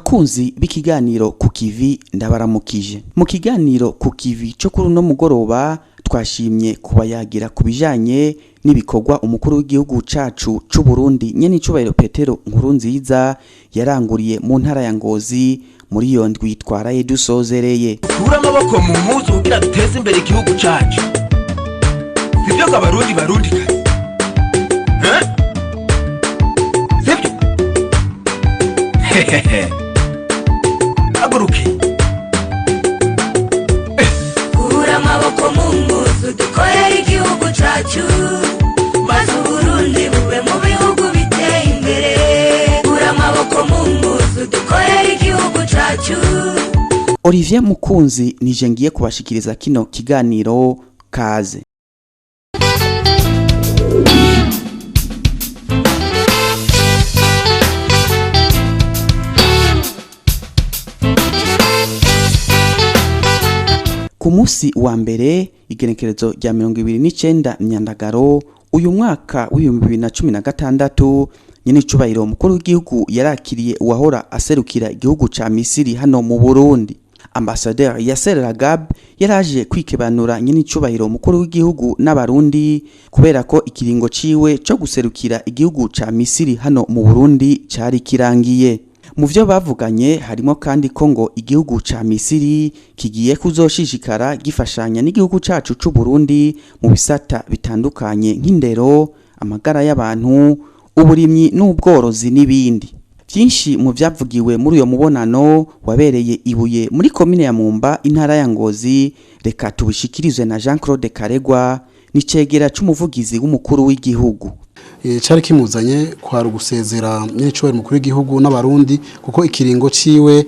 Bakunzi b'ikiganiro ku kivi ndabaramukije. Mu kiganiro ku kivi cyo kuri no mugoroba twashimye kubayagira kubijanye n'ibikorwa umukuru w'igihugu cacu c'u Burundi nyene icubahiro Petero Nkurunziza yaranguriye mu ntara ya Ngozi muri iyo ndwi twaraye dusozereye. Kura amaboko mu muzu kugira duteze imbere igihugu cacu. Sivyo Barundi kazi. Sivyo. Aguruke. Kura amaboko mu muzu dukorere igihugu cacu. Maze Burundi bube mu bihugu biteye imbere. Kura amaboko mu muzu dukorere igihugu cacu. Olivier Mukunzi nije ngiye kubashikiriza kino kiganiro kaze. Ku munsi wa mbere igenekerezo rya 29 Myandagaro uyu mwaka w'2016 nyene icubahiro umukuru w'igihugu yarakiriye uwahora aserukira igihugu ca Misiri hano mu Burundi. Ambassadeur Yasser Ragab yaraje kwikebanura nyene icubahiro umukuru w'igihugu n'abarundi kubera ko ikiringo ciwe cyo guserukira igihugu ca Misiri hano mu Burundi cari kirangiye. Mu vyo bavuganye harimo kandi ko ngo igihugu ca Misiri kigiye kuzoshishikara gifashanya n'igihugu cacu c'u Burundi mu bisata bitandukanye nk'indero, amagara y'abantu, uburimyi n'ubworozi n'ibindi. Vyinshi mu vyavugiwe muri uyo mubonano wabereye Ibuye muri komine ya Mumba intara ya Ngozi, reka tubishikirizwe na Jean-Claude Karegwa n'icegera c'umuvugizi w'umukuru w'igihugu. Cari kimuzanye kwari gusezera nyene mukuru w'igihugu n'abarundi kuko ikiringo ciwe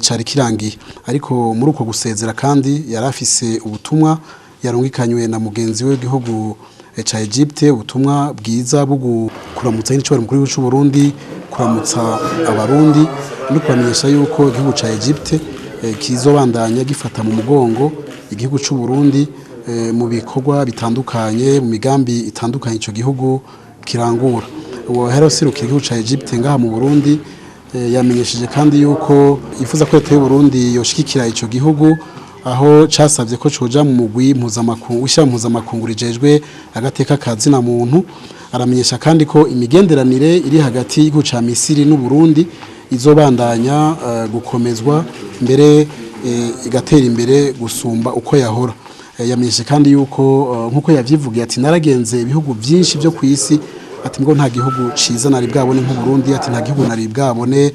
cari kirangiye, ariko muri uko gusezera kandi yarafise ubutumwa yarungikanywe na mugenzi we w'igihugu ca Egypte, ubutumwa bwiza bwo kuramutsa nyene mukuru w'igihugu c'u Burundi, kuramutsa abarundi no kubamenyesha yuko igihugu ca Egypte kizobandanya gifata mu mugongo igihugu c'u Burundi mu bikorwa bitandukanye, mu migambi itandukanye ico gihugu kirangura. Uwo herosirukira igihugu ca Egypte ngaha mu Burundi yamenyesheje kandi yuko yifuza ko leta y'u Burundi yoshikikira ico gihugu, aho casavye ko coja mu mugwi mpuzamakungu rijejwe agateka kazina muntu. Aramenyesha kandi ko imigenderanire iri hagati y'igihugu ca Misiri n'u Burundi izobandanya gukomezwa mbere igatera imbere gusumba uko yahora. Yamenyeshe kandi yuko nkuko yavyivugiye ati naragenze ibihugu byinshi byo kwisi, ati ngo nta gihugu ciza nari bwabone nk'u Burundi, ati nta gihugu nari bwabone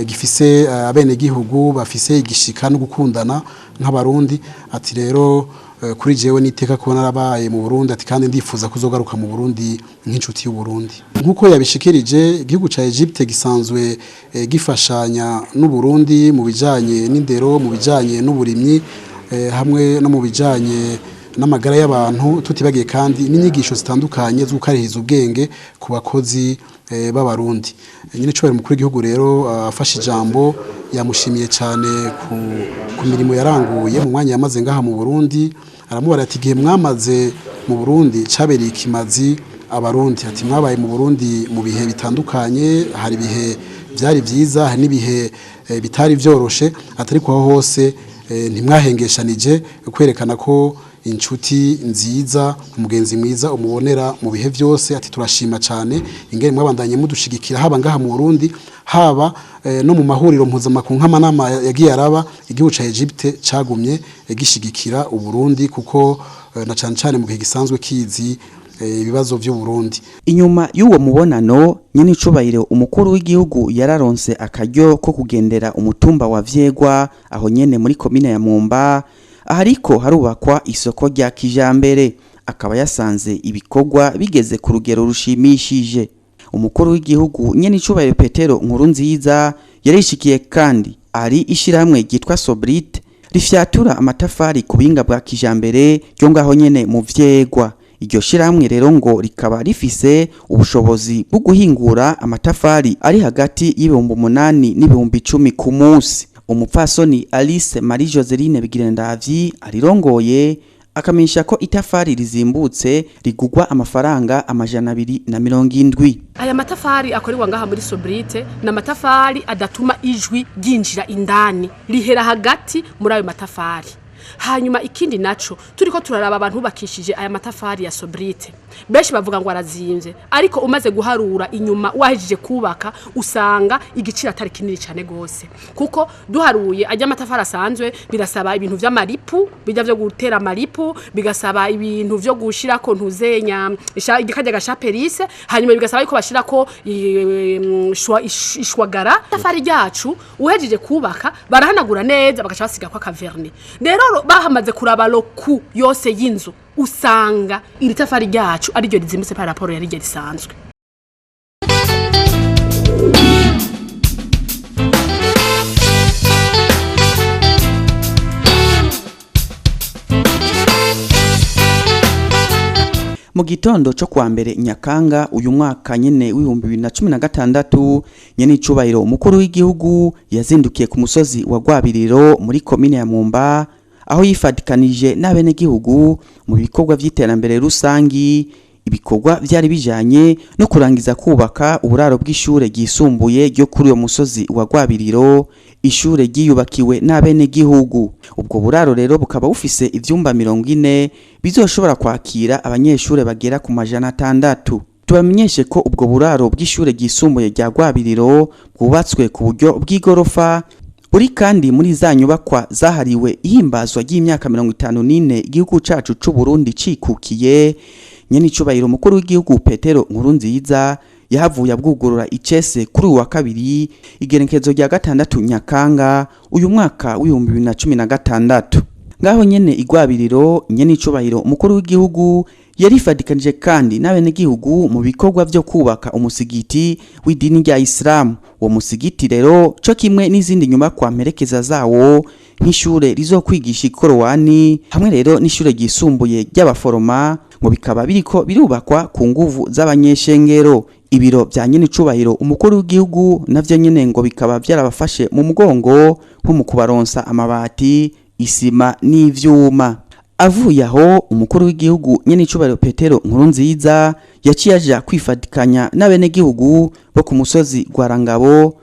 gifise abene gihugu bafise igishika no gukundana nk'abarundi. Ati rero kuri jewe niteka ko narabaye mu Burundi, ati kandi ndifuza kuzogaruka mu Burundi nk'inshuti y'u Burundi. Nkuko yabishikirije igihugu ca Egypte gisanzwe gifashanya n'u Burundi mu bijanye n'indero, mu bijanye n'uburimyi, hamwe no mu bijanye n'amagara y'abantu, tutibagiye kandi n'inyigisho zitandukanye z'ukariheza ubwenge ku bakozi b'abarundi. Nyine cyo mukuru w'igihugu rero afashe ijambo yamushimiye cyane ku mirimo yaranguye mu mwanya yamaze ngaha mu Burundi. Aramubara ati gihe mwamaze mu Burundi cabereye ikimazi abarundi, ati mwabaye mu Burundi mu bihe bitandukanye, hari bihe byari byiza, hari n'ibihe bitari vyoroshe, atari ko hose ntimwahengeshanije kwerekana ko inshuti nziza, umugenzi mwiza umubonera mu bihe byose. Ati turashima cyane ingene mwabandanye mudushigikira haba ngaha mu Burundi, haba no mu mahuriro mpuzamakungu nk'amanama yagiye araba. Igihugu ca Egypte cagumye gishigikira u Burundi kuko na cyane mu gihe gisanzwe kizi ibibazo by'u Burundi. Inyuma y'uwo mubonano nyene icubahiro umukuru w'igihugu yararonse akaryo ko kugendera umutumba wa Vyegwa aho nyene muri komine ya Mumba, ahariko harubakwa isoko rya kijambere. Akaba yasanze ibikorwa bigeze ku rugero rushimishije. Umukuru w'igihugu nyene icubahiro Petero Nkurunziza yarishikiye kandi ari ishiramwe ryitwa Sobrit rifyatura amatafari ku binga bwa kijambere ryo ngaho nyene mu Vyegwa. Iryo shiramwe rero ngo rikaba rifise ubushobozi bwo guhingura amatafari ari hagati y'ibihumbi 8 n'ibihumbi 10 ku munsi. Umupfasoni Alice Marie Joseline Bigirendavyi arirongoye akamenyesha ko itafari rizimbutse rigugwa amafaranga 270. Aya matafari akorerwa ngaha muri Sobrite na matafari adatuma ijwi ryinjira indani rihera hagati muri ayo matafari. Hanyuma ikindi naco turiko turaraba abantu bakishije aya matafari ya Sobrite benshi bavuga ngo arazimvye ariko umaze guharura inyuma wahejije kubaka usanga igiciro atari kinini cyane gose kuko duharuye ajya matafari asanzwe birasaba ibintu vy'amaripu bijya vyo gutera amaripu bigasaba ibintu vyo gushira ko ntuzenya igikajya gashaperise hanyuma bigasaba yuko bashira ko ishwagara tafari ryacu uhejije kubaka barahanagura neza bagaca basiga kwa kaverne rero bahamaze kuraba loku yose y'inzu usanga iri tafari ryacu ari ryo rizimbutse par rapport yari risanzwe. Mu gitondo cyo kwa mbere Nyakanga uyu mwaka nyene w'2016 nyene icubahiro umukuru w'igihugu yazindukiye ku musozi wa Rwabiriro muri komine ya Mwumba aho yifadikanije n'abene gihugu mu bikorwa vy'iterambere rusangi. Ibikorwa vyari bijanye no kurangiza kubaka uburaro bw'ishure gisumbuye ryo kuri uyo musozi wa Rwabiriro, ishure giyubakiwe n'abene gihugu. Ubwo buraro rero bukaba bufise ivyumba 40 bizoshobora kwakira abanyeshure bagera ku 600. Tubamenyeshe ko ubwo buraro bw'ishure gisumbuye rya Rwabiriro bwubatswe ku buryo bw'igorofa uri kandi muri za nyubakwa zahariwe ihimbazwa ry'imyaka 54 igihugu cacu c'u Burundi cikukiye. Nyene icubahiro umukuru w'igihugu Petero Nkurunziza yahavuye abwugurura icese kuri uwa kabiri igerekezo rya 6 Nyakanga uyu mwaka w'2016. Ngaho nyene igwabiriro nyene icubahiro umukuru w'igihugu yarifadikanije kandi n'abene gihugu mu bikorwa byo kubaka umusigiti w'idini rya Islam. Uwo musigiti rero cyo kimwe n'izindi nyubakwa mperekeza zawo nk'ishure rizokwigisha ikorowani hamwe rero n'ishure gisumbuye ry'abaforoma ngo bikaba biriko birubakwa ku nguvu z'abanyeshengero. Ibiro bya nyene icubahiro umukuru w'igihugu navyo nyene ngo bikaba byarabafashe mu mugongo nko mu kubaronsa amabati, isima n'ivyuma. Avuye aho umukuru w'igihugu nyene icubahiro Petero Nkurunziza yaciye aja kwifadikanya n'abene gihugu bo ku musozi Rwarangabo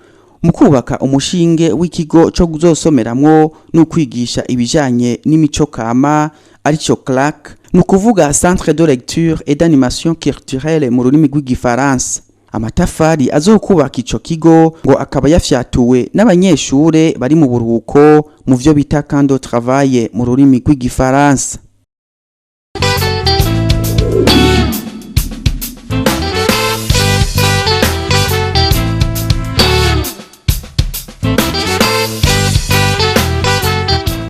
mu kubaka umushinge w'ikigo cyo kuzosomeramwo no kwigisha ibijanye n'imico kama arico CLAC, no kuvuga Centre de lecture et d'animation culturelle mu rurimi rw'igifaransa. Amatafari azokubaka ico kigo ngo akaba yafyatuwe n'abanyeshure bari mu buruhuko mu vyo bita camp de travail mu rurimi rw'igifaransa.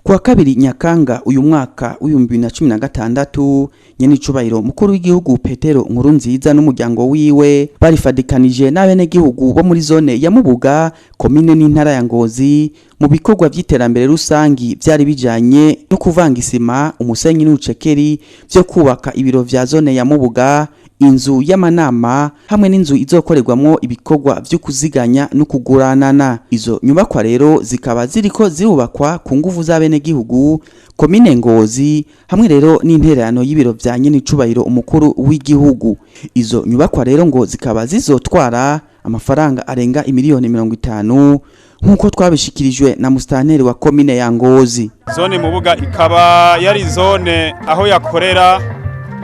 Kwa kabiri Nyakanga uyu mwaka w'2016 nyene icubahiro mukuru w'igihugu Petero Nkurunziza n'umuryango wiwe barifadikanije n'abene gihugu bo muri zone ya Mubuga komine n'intara ya Ngozi mu bikorwa vy'iterambere rusangi vyari bijanye no kuvanga isima, umusenyi n'urucekeri byo kubaka ibiro vya zone ya Mubuga, inzu y'amanama hamwe n'inzu izokorerwamwo ibikorwa byo kuziganya no kuguranana. Izo nyubakwa rero zikaba ziriko zirubakwa ku nguvu z'abene gihugu komine Ngozi hamwe rero n'intererano y'ibiro vya nyene icubahiro umukuru w'igihugu. Izo nyubakwa rero ngo zikaba zizotwara amafaranga arenga imiliyoni 50 nkuko twabishikirijwe na mustanteri wa komine ya Ngozi. Zone Mubuga ikaba yari zone aho yakorera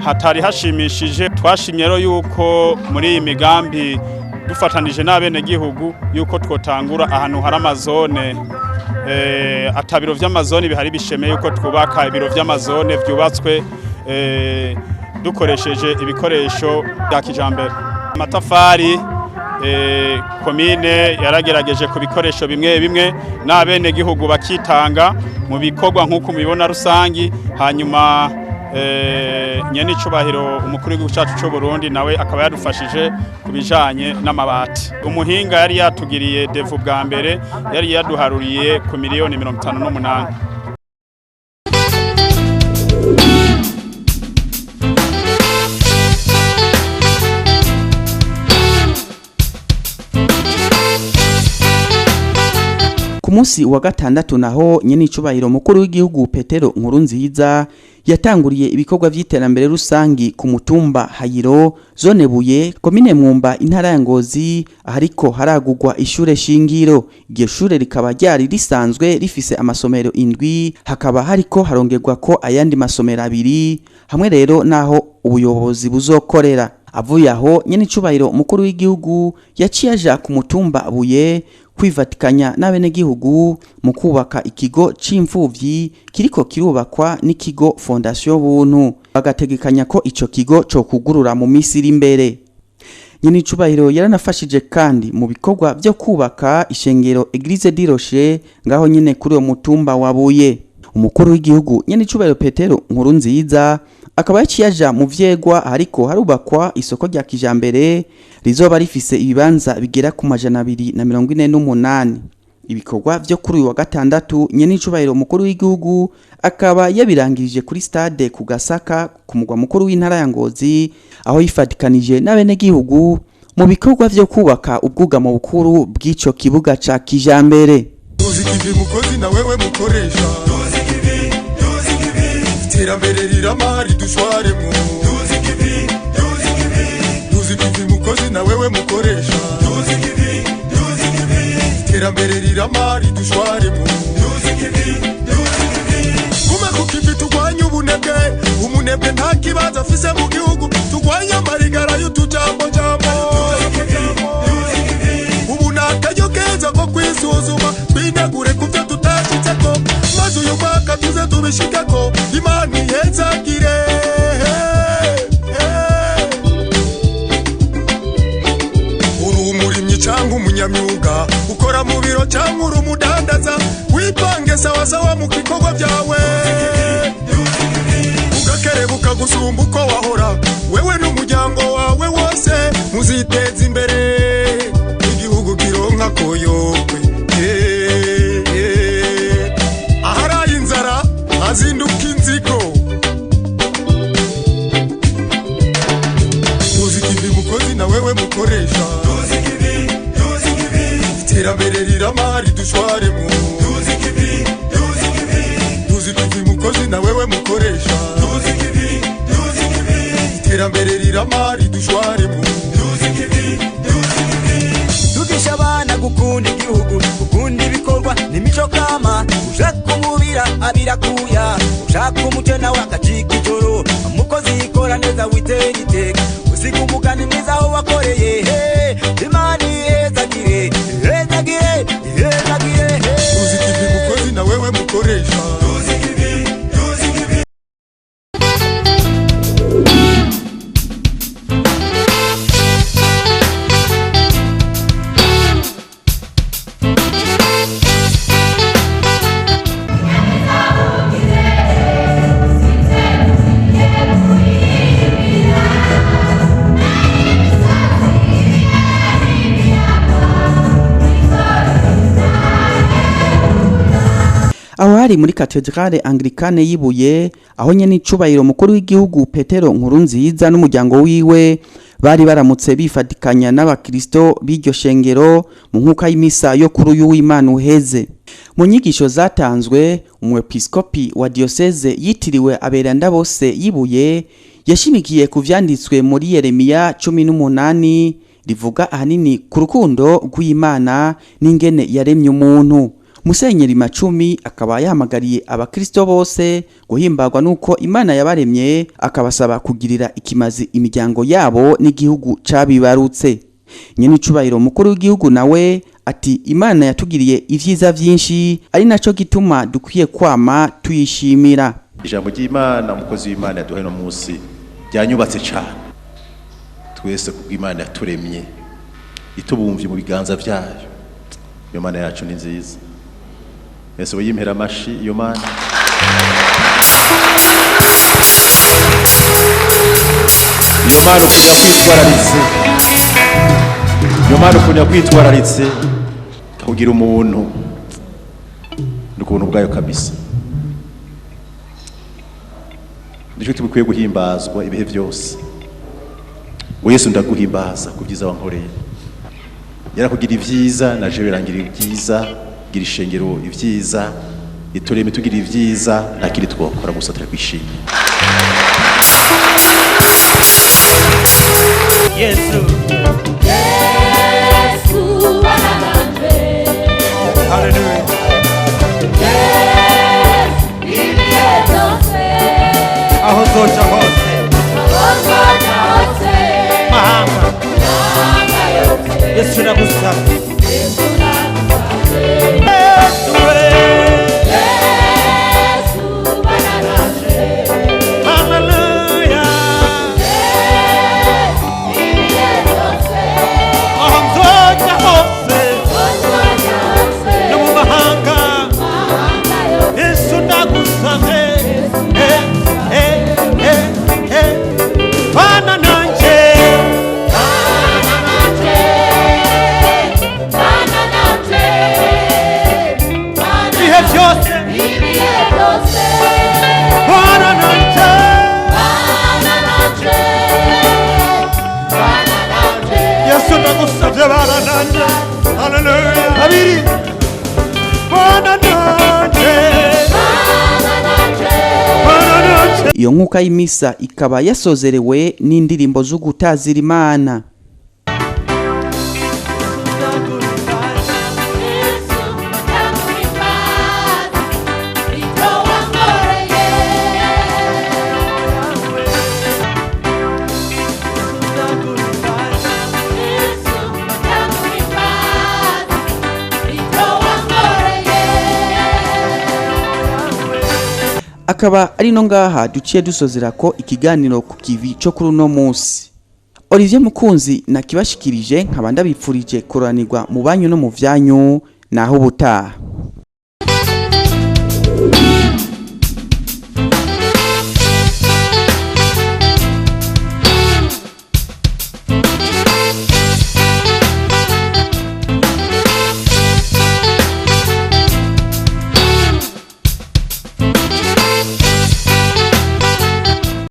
hatari hashimishije. Twashimye rero yuko muri iyi migambi dufatanije n'abene gihugu yuko twotangura ahantu hari amazone atabiro vy'amazone bihari bishemeye yuko twubaka ibiro vy'amazone vyubatswe dukoresheje ibikoresho bya kijambere. Amatafari komine yaragerageje ku bikoresho bimwe bimwe n'abene gihugu bakitanga mu bikorwa nk'uko mubibona rusangi. Hanyuma nyene icubahiro umukuru w'igihugu cyacu cyo Burundi nawe akaba yadufashije kubijanye n'amabati. Umuhinga yari yatugiriye devu bwa mbere yari yaduharuriye ku miliyoni 58. Ku munsi wa gatandatu naho nyene icubahiro mukuru w'igihugu Petero Nkurunziza yatanguriye ibikorwa vy'iterambere rusangi ku mutumba Hayiro zone Buye komine Mwumba intara ya Ngozi ahariko haragurwa ishure shingiro. Iryo shure rikaba ryari risanzwe rifise amasomero 7 hakaba hariko harongerwa ko ayandi masomero 2 hamwe rero naho ubuyobozi buzokorera. Avuye aho nyene icubahiro umukuru w'igihugu yaciye aja ku mutumba Buye kwivatikanya n'abene gihugu mu kubaka ikigo c'imfuvyi kiriko kirubakwa n'ikigo Fondation Buntu, bagategekanya ko ico kigo co kugurura mu misi iri imbere. Nyene icubahiro yaranafashije kandi mu bikorwa byo kubaka ishengero Église du Rocher ngaho nyene kuri uwo mutumba wa Buye. Umukuru w'igihugu nyene icubahiro Petero Nkurunziza akaba yaciyaja mu vyegwa ariko harubakwa isoko rya kijambere rizoba rifise ibibanza bigera ku 248. Ibikorwa vyo kuri uyu wa gatandatu nyene icubahiro umukuru w'igihugu akaba yabirangirije kuri stade ku Gasaka ku mugwa mukuru w'intara ya Ngozi aho yifatikanije n'abene gihugu mu bikorwa vyo kubaka ubwugamo bukuru bw'ico kibuga ca kijambere. Tuzikivi mukozi na wewe mukoresha iterambere riramari dushwaremo tuzikivi mukozi na wewe mukoresha iterambere riramari dushwaremo kume kukivi tugwanya ubunebwe nta kibanza afise mu gihugu tugwanya amarigara y'utujambo ubu nakayo keza ko kwisuzuma twinegure kuvyo tutashitseko maze uyu mwaka tuze tubishikeko imana ihezagire. Uri umurimyi cyangwa umunyamyuga ukora mu biro cyangwa uri umudandaza wipange sawa sawa mu bikorwa byawe ugakerebuka gusumba uko wahora wewe n'umuryango wawe wose muziteza imbere igihugu kironka koyokwe aharaye inzara azinduka inzigo tuzikivi mukozi na wewe mukoresha iterambere riramari dushwaremo tuzikivi mukozi na wewe mukoresha iterambere riramari dushwaremo tugisha abana gukunda igihugu gukunda ibikorwa n'imico kama ushaka umubira abirakuya ushaka umuco nawe akacika ijoro umukozi yikora neza witera iteka usiga umugani mwiza aho wakoreye imana ihezagire tuzikivi mukozi na wewe mukoresha Aho hari muri Cathedrale Anglicane y'Ibuye aho nyene icubahiro mukuru w'igihugu Petero Nkurunziza n'umuryango wiwe bari baramutse bifatikanya n'abakristo b'iryo shengero mu nkuka y'imisa yo kuri uyu w'Imana uheze. Mu nyigisho zatanzwe umwepiskopi wa diocese yitiriwe aberanda bose y'Ibuye yashimikiye ku vyanditswe muri Yeremiya 18 rivuga ahanini ku rukundo rw'Imana n'ingene yaremye umuntu. Musenyeri Macumi akaba yahamagariye abakristo bose guhimbagwa nuko Imana yabaremye akabasaba kugirira ikimazi imiryango yabo n'igihugu cabibarutse. Nyene icubahiro mukuru w'igihugu nawe ati Imana yatugiriye ivyiza vyinshi ari naco gituma dukwiye kwama tuyishimira. Ijambo ry'Imana umukozi w'Imana yaduhaye no munsi ryanyubatse cyane. Twese kubw'Imana yaturemye itubumvye mu biganza vyayo. Iyo Mana yacu ni nziza. Yesu yimpera amashi iyo Mana. Iyo Mana ukunya kwitwararitse. Iyo Mana ukunya kwitwararitse kugira umuntu n'ukuntu bwayo kabisa. Nico tubikwiye guhimbazwa ibihe byose. Ngo Yesu ndaguhimbaza kubyiza wankoreye. Yarakugira ivyiza naje birangira ibyiza. Ishengero ivyiza itureme tugira ivyiza nta kindi twokora gusa turakwishimiye. Yesu Hallelujah aho zoca hose mahanga Yesu nagusaba iyo nkuka y'imisa ikaba yasozerewe n'indirimbo zo gutazira Imana. Akaba ari no ngaha duciye dusozera ko ikiganiro ku kivi cyo kuri uno munsi. Olivier Mukunzi nakibashikirije nkabanda bipfurije kuranirwa mu banyu no mu vyanyu naho butaha.